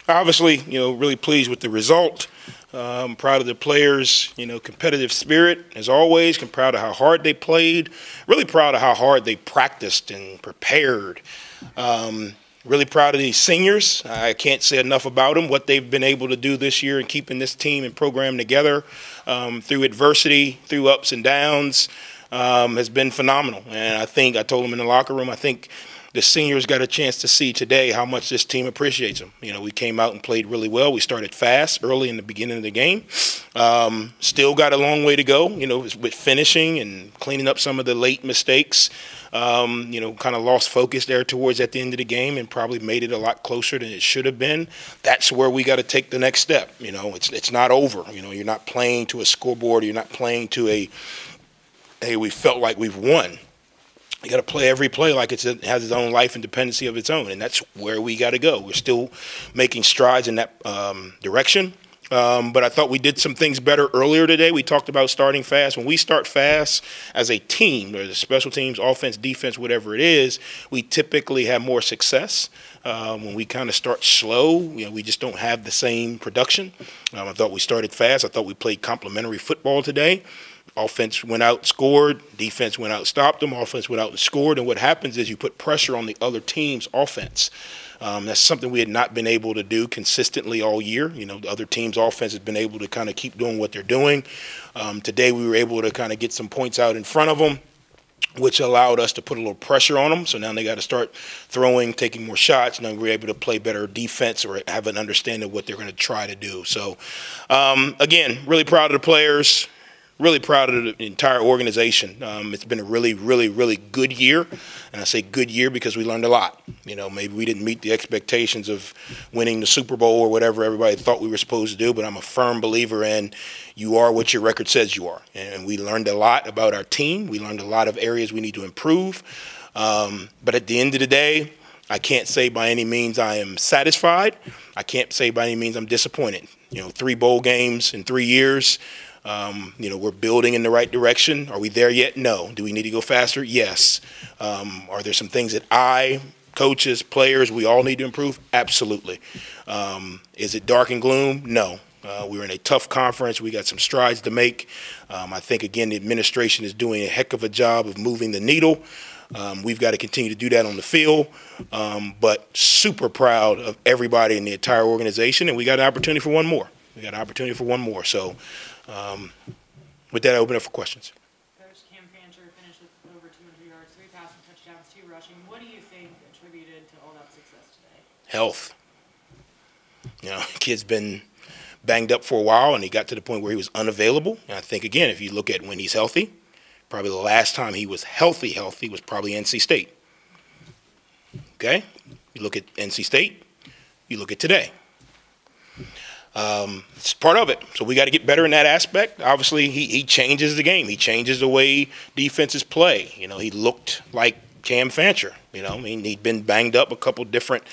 Obviously, really pleased with the result. Proud of the players, competitive spirit as always. Proud of how hard they played. Really proud of how hard they practiced and prepared. Really proud of these seniors. I can't say enough about them, what they've been able to do this year in keeping this team and program together through adversity, through ups and downs, has been phenomenal. And I think I told them in the locker room, I think the seniors got a chance to see today how much this team appreciates them. We came out and played really well. We started fast early in the beginning of the game. Still got a long way to go, with finishing and cleaning up some of the late mistakes. Kind of lost focus there towards at the end of the game and probably made it a lot closer than it should have been. That's where we got to take the next step. It's not over. You're not playing to a scoreboard. You're not playing to hey, we felt like we've won. You got to play every play like it has its own life and dependency of its own, and that's where we got to go. We're still making strides in that direction, but I thought we did some things better earlier today. We talked about starting fast. When we start fast as a team, whether it's special teams, offense, defense, whatever it is, we typically have more success. When we kind of start slow, we just don't have the same production. I thought we started fast. I thought we played complementary football today. Offense went out, scored. Defense went out, stopped them. Offense went out and scored. And what happens is you put pressure on the other team's offense. That's something we had not been able to do consistently all year. The other team's offense has been able to kind of keep doing what they're doing. Today we were able to kind of get some points out in front of them, which allowed us to put a little pressure on them. So now they got to start throwing, taking more shots. Now we're able to play better defense or have an understanding of what they're going to try to do. So, again, really proud of the players. Really proud of the entire organization. It's been a really, really, really good year. And I say good year because we learned a lot. Maybe we didn't meet the expectations of winning the Super Bowl or whatever everybody thought we were supposed to do, but I'm a firm believer in you are what your record says you are. And we learned a lot about our team. We learned a lot of areas we need to improve. But at the end of the day, I can't say by any means I am satisfied. I can't say by any means I'm disappointed. 3 bowl games in 3 years. We're building in the right direction. Are we there yet? No. Do we need to go faster? Yes. Are there some things that coaches, players, we all need to improve? Absolutely. Is it dark and gloom? No. We're in a tough conference. We got some strides to make. I think, again, the administration is doing a heck of a job of moving the needle. We've got to continue to do that on the field, but super proud of everybody in the entire organization, and we got an opportunity for one more. So with that, I open up for questions. Coach, Cam Fancher finished with over 200 yards, 3 passing touchdowns, 2 rushing. What do you think attributed to all that success today? Health. Kid's been banged up for a while, and he got to the point where he was unavailable. And I think, again, if you look at when he's healthy, probably the last time he was healthy was probably NC State. Okay? You look at NC State, you look at today. It's part of it. So we got to get better in that aspect. Obviously, he changes the game. He changes the way defenses play. He looked like Cam Fancher. He'd been banged up a couple different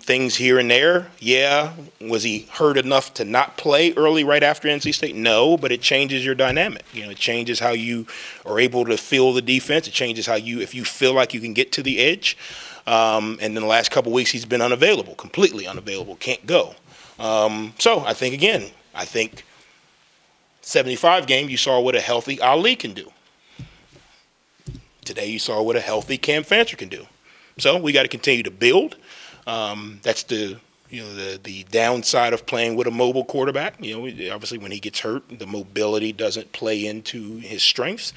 things here and there. Yeah, was he hurt enough to not play early right after NC State? No, but it changes your dynamic. It changes how you are able to feel the defense. It changes how if you feel like you can get to the edge. And in the last couple weeks, he's been unavailable, completely unavailable, can't go. So I think 75 game, you saw what a healthy Ali can do. Today you saw what a healthy Cam Fancher can do. So we got to continue to build. That's the downside of playing with a mobile quarterback. Obviously when he gets hurt, the mobility doesn't play into his strengths.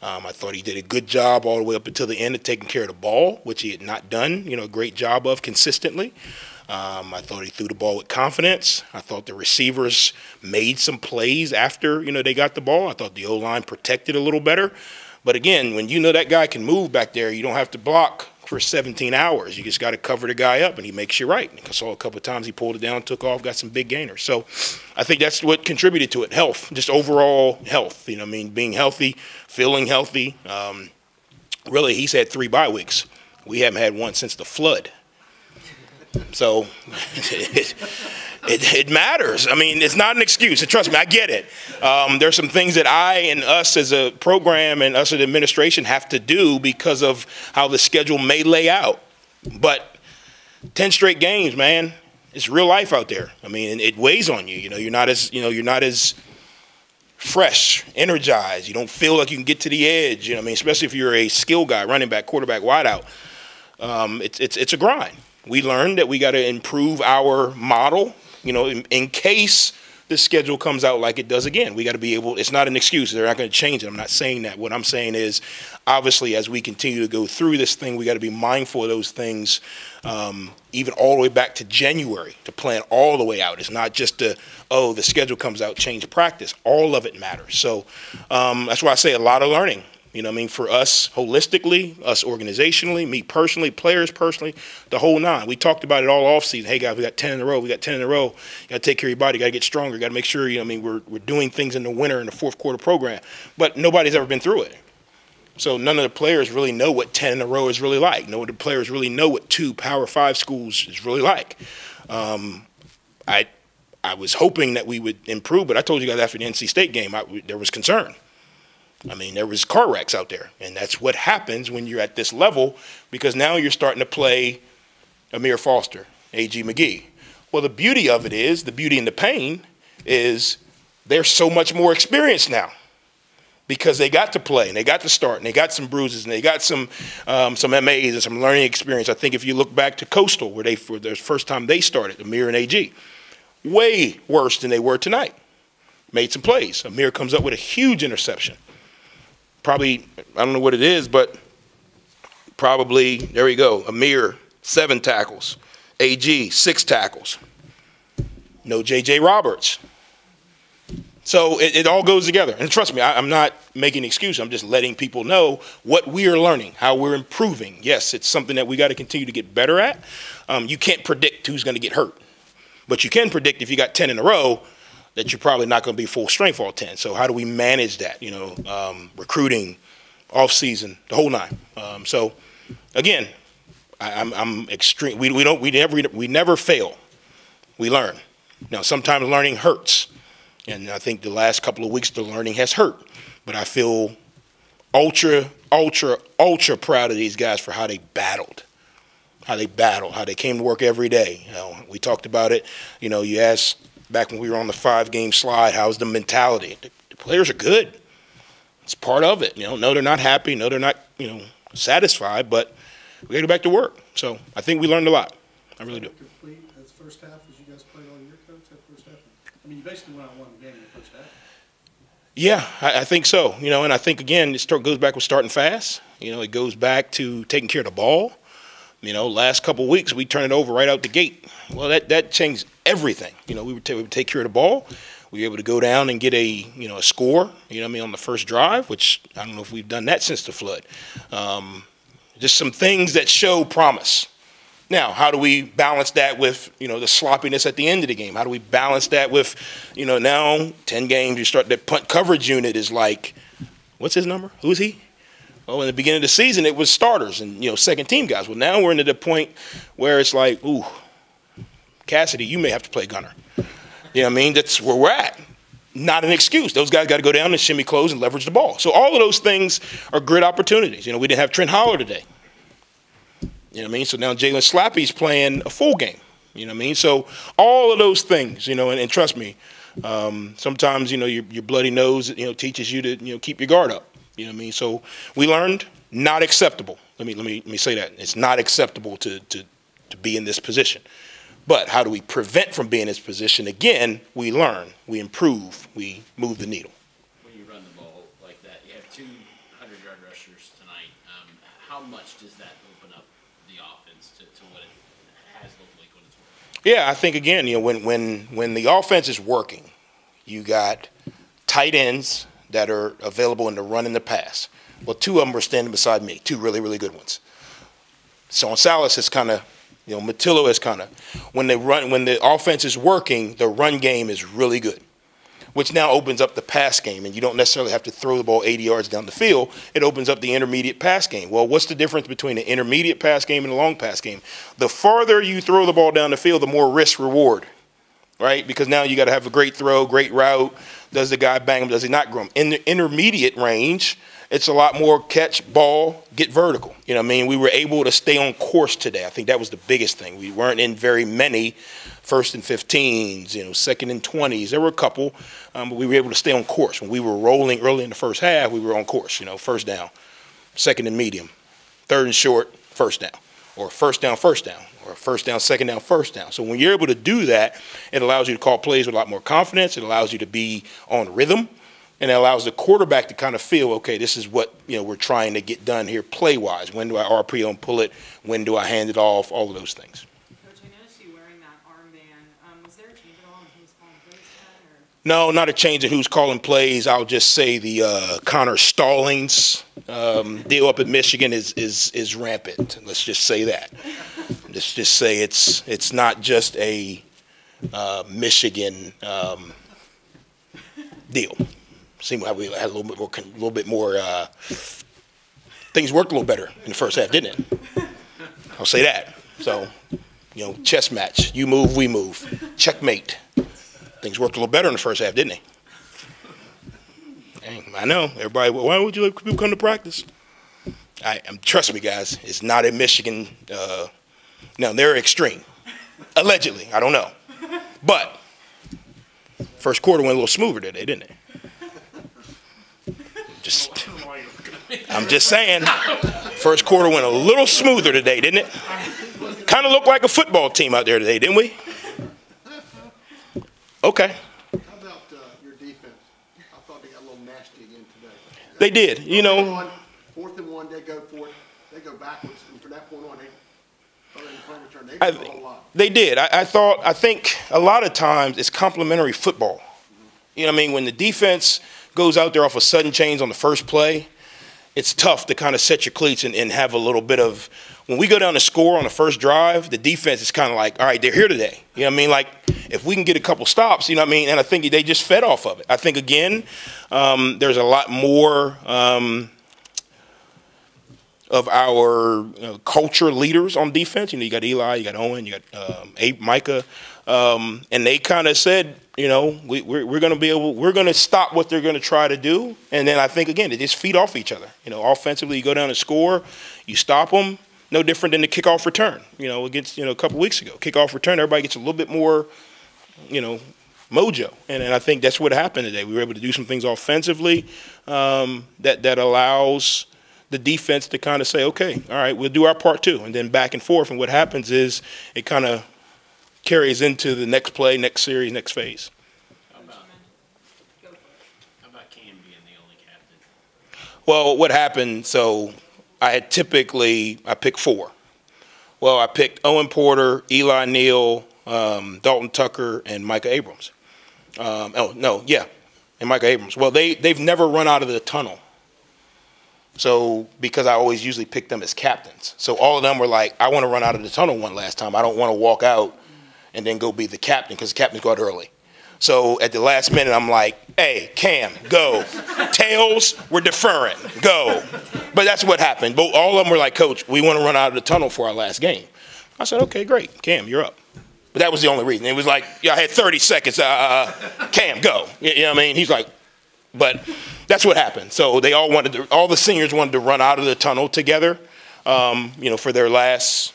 I thought he did a good job all the way up until the end of taking care of the ball, which he had not done, a great job of consistently. I thought he threw the ball with confidence. I thought the receivers made some plays after, they got the ball. I thought the O-line protected a little better. But again, when that guy can move back there, you don't have to block for 17 hours. You just got to cover the guy up, and he makes you right. I saw a couple of times he pulled it down, took off, got some big gainers. So I think that's what contributed to it, health, just overall health. Being healthy, feeling healthy. Really, he's had 3 bye weeks. We haven't had one since the flood. So it matters. It's not an excuse. And trust me, I get it. There's some things that I and us as a program and us as administration have to do because of how the schedule may lay out. But 10 straight games, man. it's real life out there. I mean, it weighs on you. You're not as fresh, energized. You don't feel like you can get to the edge. Especially if you're a skill guy, running back, quarterback, wideout. It's a grind. We learned that we got to improve our model, in case the schedule comes out like it does again. We got to be able, it's not an excuse. They're not going to change it. I'm not saying that. What I'm saying is, obviously, as we continue to go through this thing, we got to be mindful of those things, even all the way back to January, to plan all the way out. It's not just the schedule comes out, change practice. All of it matters. So that's why I say a lot of learning. For us holistically, us organizationally, me personally, players personally, the whole nine. We talked about it all offseason. Hey, guys, we got 10 in a row. You got to take care of your body. You got to get stronger. You got to make sure, we're doing things in the winter in the fourth quarter program. But nobody's ever been through it. So none of the players really know what 10 in a row is really like. None of the players really know what 2 Power 5 schools is really like. I was hoping that we would improve, but I told you guys after the NC State game, there was concern. There was car wrecks out there, and that's what happens when you're at this level, because now you're starting to play Amir Foster, A.G. McGee. Well, the beauty of it is, the beauty and the pain is they're so much more experienced now because they got to play, and they got to start, and they got some bruises, and they got some MAs and some learning experience. I think if you look back to Coastal, where for the first time they started, Amir and A.G., way worse than they were tonight. Made some plays. Amir comes up with a huge interception. Probably, I don't know what it is, but probably, there we go, Amir, 7 tackles. AG, 6 tackles. No J.J. Roberts. So it all goes together. And trust me, I'm not making an excuse. I'm just letting people know what we are learning, how we're improving. Yes, it's something that we got to continue to get better at. You can't predict who's going to get hurt. But you can predict if you got 10 in a row, that you're probably not going to be full strength all 10. So how do we manage that? Recruiting, off season, the whole nine. So again, I'm extreme. We never fail. We learn. Now sometimes learning hurts, and I think the last couple of weeks the learning has hurt. But I feel ultra proud of these guys for how they battled. How they came to work every day. We talked about it. You asked back when we were on the 5-game slide, how's the mentality? The players are good. It's part of it. No, they're not happy. No, they're not, satisfied. But we got to go back to work. So I think we learned a lot. I really do. Complete as first half as you guys played all year, Coach, that first half? You basically went on one game in the first half. Yeah, I think so. And I think, again, it goes back with starting fast. It goes back to taking care of the ball. Last couple of weeks, we turned it over right out the gate. Well, that changed everything. We would take care of the ball. We were able to go down and get a score, on the first drive, which I don't know if we've done that since the flood. Just some things that show promise. Now, how do we balance that with, the sloppiness at the end of the game? How do we balance that with, now 10 games, you start that punt coverage unit is like, what's his number? Who is he? Oh, in the beginning of the season, it was starters and, second-team guys. Well, now we're into the point where it's like, ooh, Cassidy, you may have to play gunner. That's where we're at. Not an excuse. Those guys got to go down and shimmy close and leverage the ball. So all of those things are great opportunities. We didn't have Trent Holler today. So now Jalen Slappy's playing a full game. So all of those things, and trust me, sometimes, your bloody nose, teaches you to, keep your guard up. So we learned not acceptable. Let me say that. It's not acceptable to be in this position. But how do we prevent from being in this position? Again, we learn, we improve, we move the needle. When you run the ball like that, you have 2 100-yard rushers tonight. How much does that open up the offense to what it has looked like when it's working? Yeah, I think, again, when the offense is working, you got tight ends that are available in the run and the pass. Well, 2 of them were standing beside me, 2 really, really good ones. So on Salas, it's kind of, Matillo is kind of, when the offense is working, the run game is really good, which now opens up the pass game, and you don't necessarily have to throw the ball 80 yards down the field. It opens up the intermediate pass game. Well, what's the difference between an intermediate pass game and a long pass game? The farther you throw the ball down the field, the more risk reward right? Because now you got to have a great throw, great route. Does the guy bang him? Does he not groom? In the intermediate range, it's a lot more catch, ball, get vertical. You know what I mean? We were able to stay on course today. I think that was the biggest thing. We weren't in very many 1st and 15s, 2nd and 20s. There were a couple, but we were able to stay on course. When we were rolling early in the first half, we were on course. First down, 2nd and medium, 3rd and short, first down, or first down, or first down, 2nd down, first down. So when you're able to do that, it allows you to call plays with a lot more confidence. It allows you to be on rhythm. And it allows the quarterback to kind of feel, okay, this is what we're trying to get done here play-wise. When do I RPO and pull it? When do I hand it off? All of those things. Coach, I noticed you wearing that armband. Was there a change at all in who's calling plays then? Or? No, not a change in who's calling plays. I'll just say the Connor Stallings deal up at Michigan is rampant. Let's just say that. Let's just say it's not just a Michigan deal. Seemed like we had a little bit more. Things worked a little better in the first half, didn't it? I'll say that. So, chess match. You move, we move. Checkmate. Things worked a little better in the first half, didn't they? Dang, I know. Everybody, why would you let people come to practice? Trust me, guys. It's not in Michigan. No, they're extreme. Allegedly, I don't know. But first quarter went a little smoother today, didn't it? I'm just saying, first quarter went a little smoother today, didn't it? Kind of looked like a football team out there today, didn't we? Okay. How about your defense? I thought they got a little nasty again today. They did, 4th and 1, they go for it. They go backwards, and from that point on, they do a whole lot. They did. I think a lot of times it's complementary football. You know what I mean? When the defense goes out there off a sudden change on the first play, it's tough to kind of set your cleats and have a little bit of – when we go down to score on the first drive, the defense is kind of like, all right, they're here today. You know what I mean? Like, if we can get a couple stops, you know what I mean? And I think they just fed off of it. I think, again, there's a lot more of our culture leaders on defense. You got Eli, you got Owen, you got Micah. And they kind of said, we're going to be able, we're going to stop what they're going to try to do. And then I think, again, they just feed off each other. Offensively, you go down and score, you stop them. No different than the kickoff return, against, a couple weeks ago. Kickoff return, everybody gets a little bit more, mojo. And I think that's what happened today. We were able to do some things offensively that allows the defense to kind of say, okay, all right, we'll do our part too. And then back and forth. And what happens is it kind of carries into the next play, next series, next phase. How about Cam being the only captain? Well, what happened, so I picked 4. Well, I picked Owen Porter, Eli Neal, Dalton Tucker, and Micah Abrams. And Micah Abrams. Well, they've never run out of the tunnel. So because I always usually pick them as captains. So all of them were like, I want to run out of the tunnel one last time. I don't want to walk out and then go be the captain because the captains go out early. So at the last minute, I'm like, hey, Cam, go. Tails, we're deferring. Go. But that's what happened. But all of them were like, Coach, we want to run out of the tunnel for our last game. I said, okay, great. Cam, you're up. But that was the only reason. It was like, I had 30 seconds. Cam, go. You know what I mean? He's like, but that's what happened. So they all the seniors wanted to run out of the tunnel together, for their last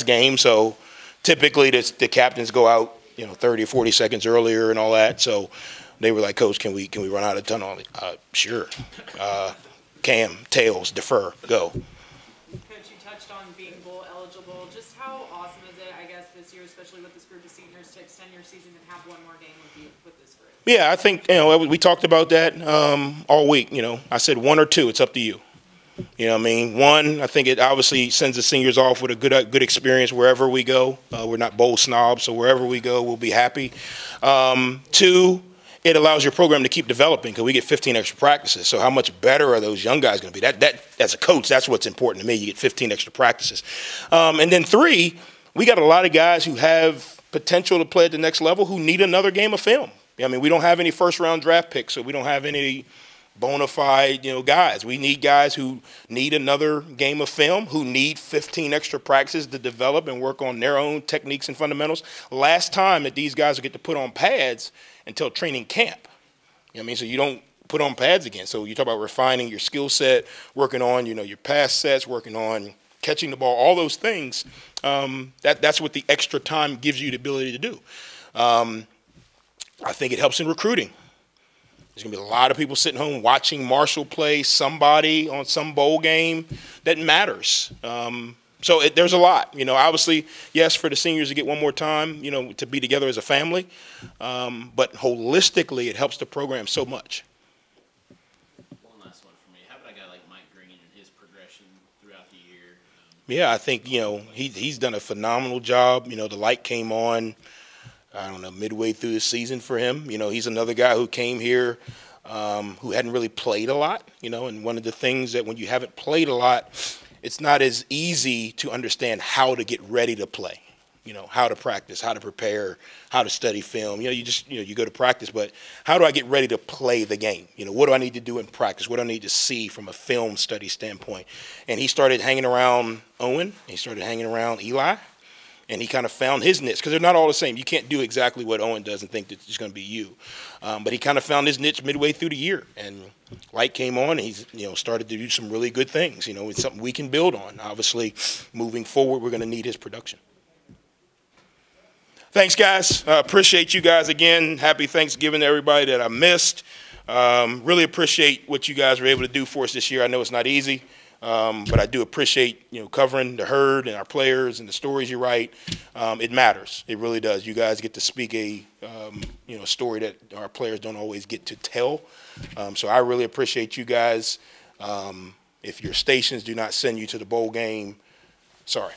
game. So typically the captains go out, 30 or 40 seconds earlier and all that. So they were like, Coach, can we run out of the tunnel? Sure. Cam, tails, defer, go. Coach, you touched on being bowl eligible. Just how awesome is it, I guess, this year, especially with this group of seniors, to extend your season and have one more game with this group? Yeah, I think, we talked about that all week. I said 1 or 2, it's up to you. You know what I mean? 1, I think it obviously sends the seniors off with a good experience wherever we go. We're not bowl snobs, so wherever we go, we'll be happy. 2, it allows your program to keep developing because we get 15 extra practices. So how much better are those young guys going to be? That as a coach, that's what's important to me. You get 15 extra practices. And then 3, we got a lot of guys who have potential to play at the next level who need another game of film. I mean, we don't have any first-round draft picks, so we don't have any bona fide, guys. We need guys who need another game of film, who need 15 extra practices to develop and work on their own techniques and fundamentals. Last time that these guys will get to put on pads until training camp. You know what I mean? So you don't put on pads again. So you talk about refining your skill set, working on, your pass sets, working on catching the ball, all those things. That's what the extra time gives you the ability to do. I think it helps in recruiting. There's going to be a lot of people sitting home watching Marshall play somebody on some bowl game that matters. So there's a lot. Obviously, yes, for the seniors to get one more time, to be together as a family. But holistically, it helps the program so much. One last one for me. How about a guy like Mike Green and his progression throughout the year? Yeah, I think, he's done a phenomenal job. The light came on, I don't know, midway through the season for him. He's another guy who came here who hadn't really played a lot, and one of the things that when you haven't played a lot, it's not as easy to understand how to get ready to play, how to practice, how to prepare, how to study film. You go to practice, but how do I get ready to play the game? What do I need to do in practice? What do I need to see from a film study standpoint? And he started hanging around Owen. He started hanging around Eli. And he kind of found his niche, because they're not all the same. You can't do exactly what Owen does and think that it's going to be you. But he kind of found his niche midway through the year. And light came on, and he's started to do some really good things. It's something we can build on. Obviously, moving forward, we're going to need his production. Thanks, guys. Appreciate you guys again. Happy Thanksgiving to everybody that I missed. Really appreciate what you guys were able to do for us this year. I know it's not easy. But I do appreciate, covering the herd and our players and the stories you write. It matters. It really does. You guys get to speak a story that our players don't always get to tell. So I really appreciate you guys. If your stations do not send you to the bowl game, sorry.